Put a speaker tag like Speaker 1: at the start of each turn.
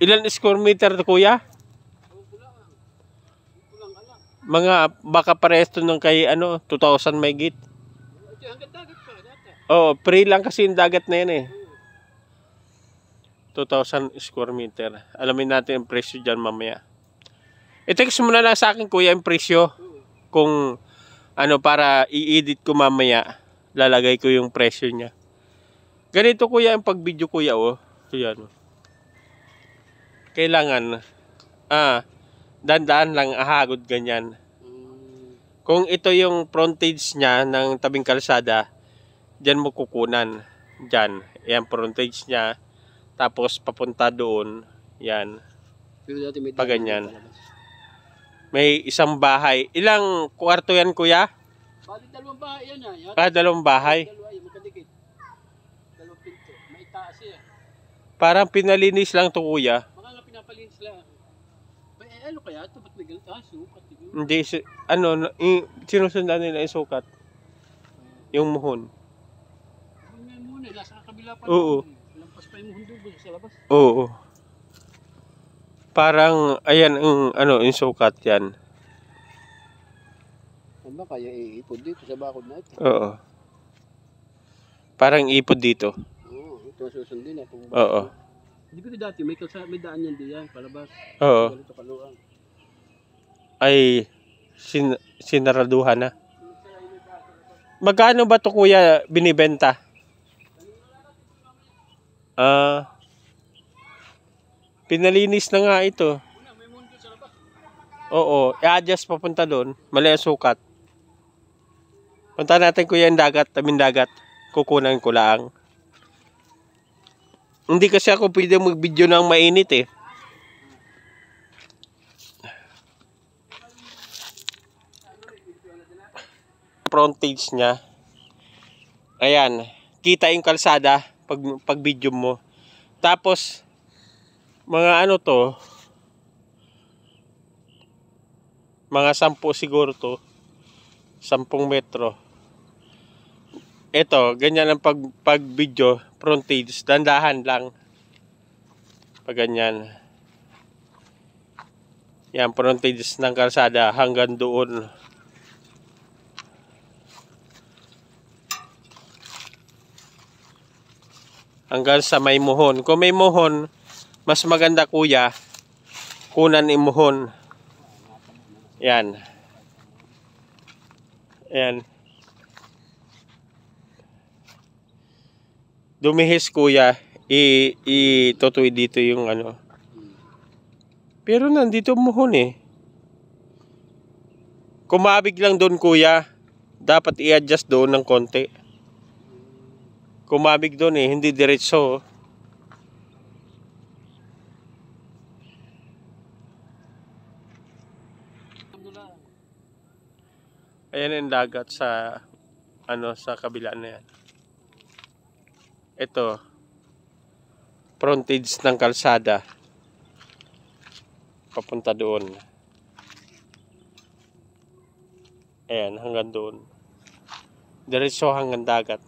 Speaker 1: Ilan square meter to, kuya? Mga baka parehas to nung kay ano, 2,000 may git. Oo, free lang kasi yung dagat na yan eh. 2,000 square meter. Alamin natin ang presyo dyan mamaya. I-text mo na lang sa akin, kuya, yung presyo. Kung ano, para i-edit ko mamaya, lalagay ko yung presyo niya. Ganito, kuya, yung pag-video, kuya, oh. Yan. Kailangan, dandaan lang, ahagod ganyan. Kung ito yung frontage niya ng tabing kalsada, dyan mo kukunan. Dyan. Yan, frontage niya. Tapos, papunta doon. Yan. Pag ganyan. May isang bahay. Ilang kwarto yan, kuya?
Speaker 2: Bali, dalawang bahay yan.
Speaker 1: Dalawang bahay.
Speaker 2: Magkadikit. Dalawang pinto. May taas yan.
Speaker 1: Parang pinalinis lang to, kuya.
Speaker 2: Baka nga pinapalinis lang. Ano kaya ito? Ba't may galit? Sukat.
Speaker 1: Hindi, sinusundan nila yung sukat. Yung muhon.
Speaker 2: Yung muhon eh, nasa kabila pa.
Speaker 1: Oo.
Speaker 2: Lampas pa yung muhon doon sa labas.
Speaker 1: Oo. Parang, ayan, yung sukat yan.
Speaker 2: Ano ba kaya iipod dito sa bakod na ito?
Speaker 1: Oo. Parang ipod dito.
Speaker 2: Oo, ito susundin na.
Speaker 1: Oo.
Speaker 2: Hindi ko dati, may daan yan diyan, palabas.
Speaker 1: Oo.
Speaker 2: Ganito kaluang.
Speaker 1: Ay, sinaraduhan na. Magkano ba to, kuya, binibenta? Pinalinis na nga ito. Oo, i-adjust papunta doon. Mali ang sukat. Punta natin, kuya, yung dagat, tabing dagat. Kukunan ko lang. Hindi kasi ako pwede mag-video ng mainit eh. Frontage niya. Ayan, kita yung kalsada pag video mo. Tapos mga ano to, mga 10 siguro to, 10 metro. Ito, ganyan ang pag video frontage, dandahan lang pag ganyan. Yan, frontage ng kalsada hanggang doon. Hanggang sa may muhon. Kung may muhon, mas maganda, kuya, kunan imuhon. Yan. Yan. Dumihis, kuya, itutuloy dito yung ano. Pero nandito muhon eh. Kumabig lang doon, kuya. Dapat i-adjust doon ng konti. Kumabig doon eh, hindi diretso. Ayan yung dagat sa sa kabila na yan. Ito, frontage ng kalsada. Papunta doon. Ayan, hanggang doon. Diretso hanggang dagat.